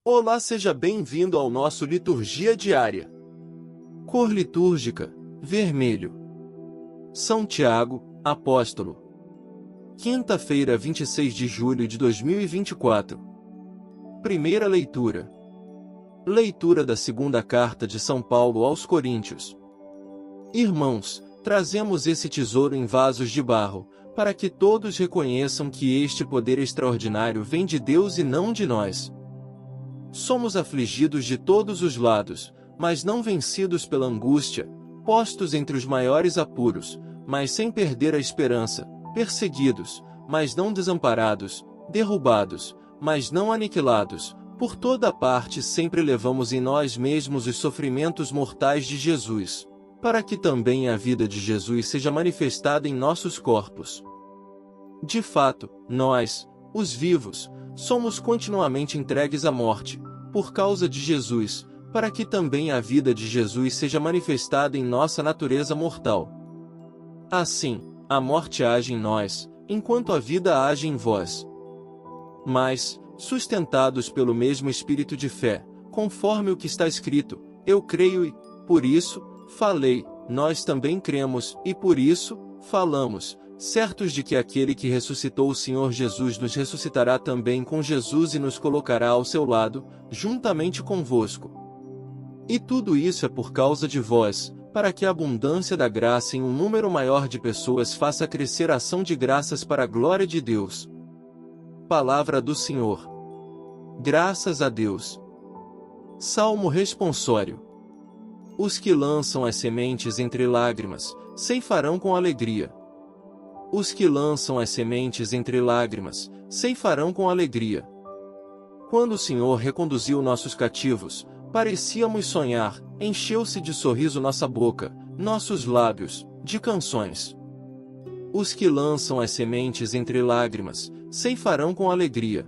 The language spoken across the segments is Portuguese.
Olá, seja bem-vindo ao nosso Liturgia Diária. Cor litúrgica: vermelho. São Tiago, apóstolo. Quinta-feira, 26 de julho de 2024. Primeira leitura. Leitura da segunda carta de São Paulo aos Coríntios. Irmãos, trazemos esse tesouro em vasos de barro, para que todos reconheçam que este poder extraordinário vem de Deus e não de nós. Somos afligidos de todos os lados, mas não vencidos pela angústia, postos entre os maiores apuros, mas sem perder a esperança, perseguidos, mas não desamparados, derrubados, mas não aniquilados, por toda parte sempre levamos em nós mesmos os sofrimentos mortais de Jesus, para que também a vida de Jesus seja manifestada em nossos corpos. De fato, nós, os vivos, somos continuamente entregues à morte, por causa de Jesus, para que também a vida de Jesus seja manifestada em nossa natureza mortal. Assim, a morte age em nós, enquanto a vida age em vós. Mas, sustentados pelo mesmo espírito de fé, conforme o que está escrito, eu creio e, por isso, falei, nós também cremos, e por isso, falamos, certos de que aquele que ressuscitou o Senhor Jesus nos ressuscitará também com Jesus e nos colocará ao seu lado, juntamente convosco. E tudo isso é por causa de vós, para que a abundância da graça em um número maior de pessoas faça crescer a ação de graças para a glória de Deus. Palavra do Senhor. Graças a Deus. Salmo responsório. Os que lançam as sementes entre lágrimas, ceifarão com alegria. Os que lançam as sementes entre lágrimas, ceifarão com alegria. Quando o Senhor reconduziu nossos cativos, parecíamos sonhar, encheu-se de sorriso nossa boca, nossos lábios, de canções. Os que lançam as sementes entre lágrimas, ceifarão com alegria.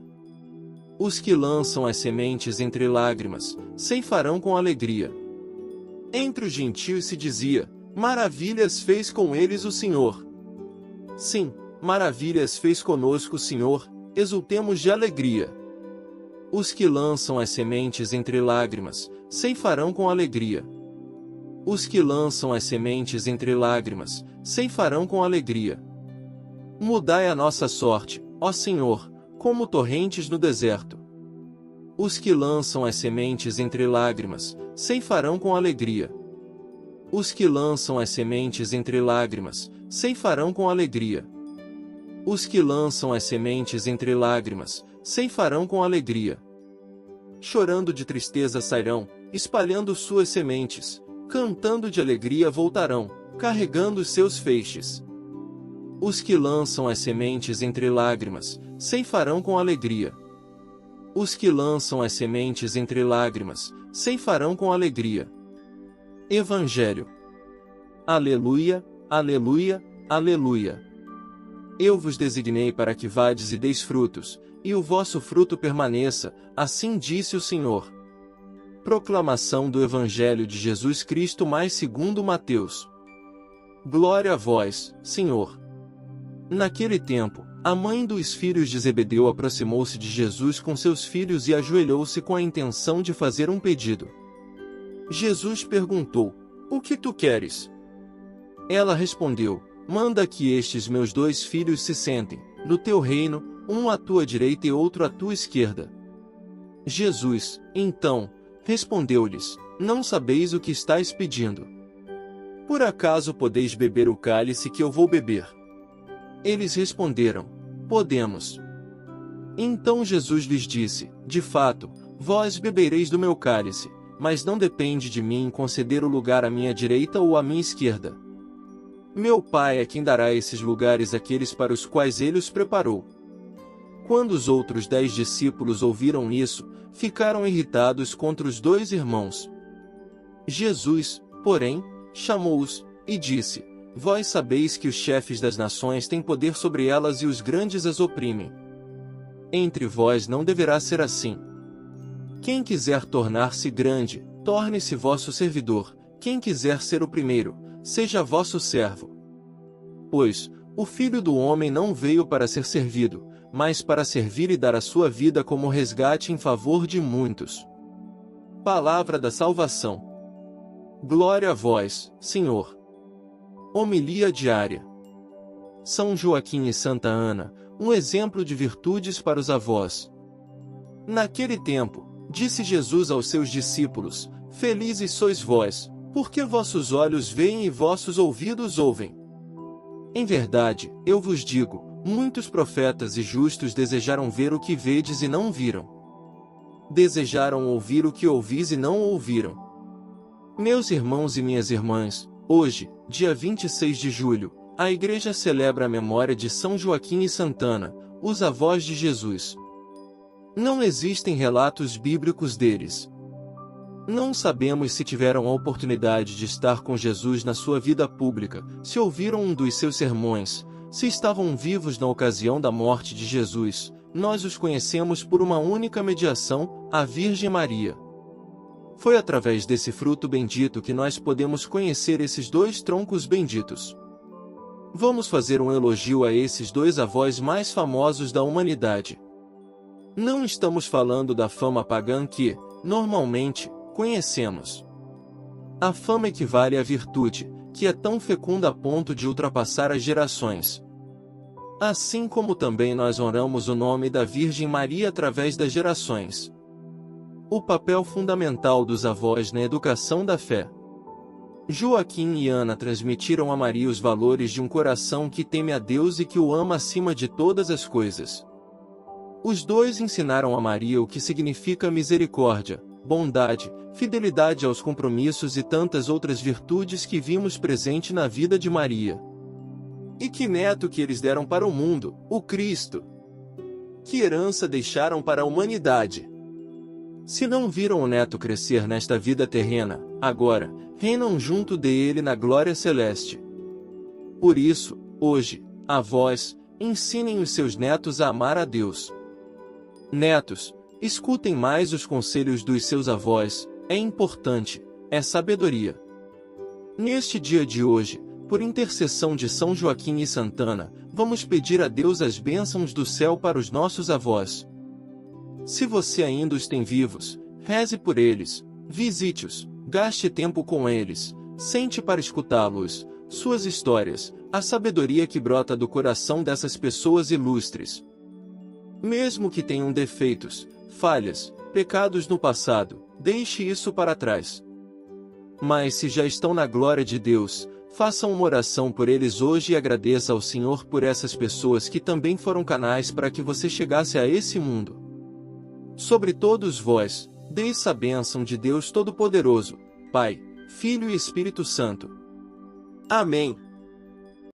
Os que lançam as sementes entre lágrimas, ceifarão com alegria. Entre os gentios se dizia, maravilhas fez com eles o Senhor. Sim, maravilhas fez conosco o Senhor, exultemos de alegria. Os que lançam as sementes entre lágrimas, ceifarão com alegria. Os que lançam as sementes entre lágrimas, ceifarão com alegria. Mudai a nossa sorte, ó Senhor, como torrentes no deserto. Os que lançam as sementes entre lágrimas, ceifarão com alegria. Os que lançam as sementes entre lágrimas, ceifarão com alegria. Os que lançam as sementes entre lágrimas, ceifarão com alegria. Chorando de tristeza sairão, espalhando suas sementes, cantando de alegria voltarão, carregando seus feixes. Os que lançam as sementes entre lágrimas, ceifarão com alegria. Os que lançam as sementes entre lágrimas, ceifarão com alegria. Evangelho. Aleluia, aleluia, aleluia. Eu vos designei para que vades e deis frutos, e o vosso fruto permaneça, assim disse o Senhor. Proclamação do Evangelho de Jesus Cristo mais segundo Mateus. Glória a vós, Senhor. Naquele tempo, a mãe dos filhos de Zebedeu aproximou-se de Jesus com seus filhos e ajoelhou-se com a intenção de fazer um pedido. Jesus perguntou, o que tu queres? Ela respondeu, manda que estes meus 2 filhos se sentem, no teu reino, um à tua direita e outro à tua esquerda. Jesus, então, respondeu-lhes, não sabeis o que estáis pedindo. Por acaso podeis beber o cálice que eu vou beber? Eles responderam, podemos. Então Jesus lhes disse, de fato, vós bebereis do meu cálice, mas não depende de mim conceder o lugar à minha direita ou à minha esquerda. Meu Pai é quem dará esses lugares àqueles para os quais ele os preparou. Quando os outros 10 discípulos ouviram isso, ficaram irritados contra os 2 irmãos. Jesus, porém, chamou-os, e disse, vós sabeis que os chefes das nações têm poder sobre elas e os grandes as oprimem. Entre vós não deverá ser assim. Quem quiser tornar-se grande, torne-se vosso servidor, quem quiser ser o primeiro, seja vosso servo. Pois, o Filho do Homem não veio para ser servido, mas para servir e dar a sua vida como resgate em favor de muitos. Palavra da salvação. Glória a vós, Senhor. Homilia diária. São Joaquim e Santa Ana, um exemplo de virtudes para os avós. Naquele tempo, disse Jesus aos seus discípulos: Felizes sois vós, porque vossos olhos veem e vossos ouvidos ouvem. Em verdade, eu vos digo, muitos profetas e justos desejaram ver o que vedes e não viram. Desejaram ouvir o que ouvis e não ouviram. Meus irmãos e minhas irmãs, hoje, dia 26 de julho, a Igreja celebra a memória de São Joaquim e Santa Ana, os avós de Jesus. Não existem relatos bíblicos deles. Não sabemos se tiveram a oportunidade de estar com Jesus na sua vida pública, se ouviram um dos seus sermões, se estavam vivos na ocasião da morte de Jesus. Nós os conhecemos por uma única mediação, a Virgem Maria. Foi através desse fruto bendito que nós podemos conhecer esses dois troncos benditos. Vamos fazer um elogio a esses dois avós mais famosos da humanidade. Não estamos falando da fama pagã que, normalmente, conhecemos. A fama equivale à virtude, que é tão fecunda a ponto de ultrapassar as gerações. Assim como também nós honramos o nome da Virgem Maria através das gerações. O papel fundamental dos avós na educação da fé. Joaquim e Ana transmitiram a Maria os valores de um coração que teme a Deus e que o ama acima de todas as coisas. Os dois ensinaram a Maria o que significa misericórdia, bondade, fidelidade aos compromissos e tantas outras virtudes que vimos presente na vida de Maria. E que neto que eles deram para o mundo, o Cristo! Que herança deixaram para a humanidade! Se não viram o neto crescer nesta vida terrena, agora, reinam junto dele na glória celeste. Por isso, hoje, avós, ensinem os seus netos a amar a Deus. Netos, escutem mais os conselhos dos seus avós, é importante, é sabedoria. Neste dia de hoje, por intercessão de São Joaquim e Santa Ana, vamos pedir a Deus as bênçãos do céu para os nossos avós. Se você ainda os tem vivos, reze por eles, visite-os, gaste tempo com eles, sente para escutá-los, suas histórias, a sabedoria que brota do coração dessas pessoas ilustres. Mesmo que tenham defeitos, falhas, pecados no passado, deixe isso para trás. Mas se já estão na glória de Deus, faça uma oração por eles hoje e agradeça ao Senhor por essas pessoas que também foram canais para que você chegasse a esse mundo. Sobre todos vós, desça a bênção de Deus Todo-Poderoso, Pai, Filho e Espírito Santo. Amém.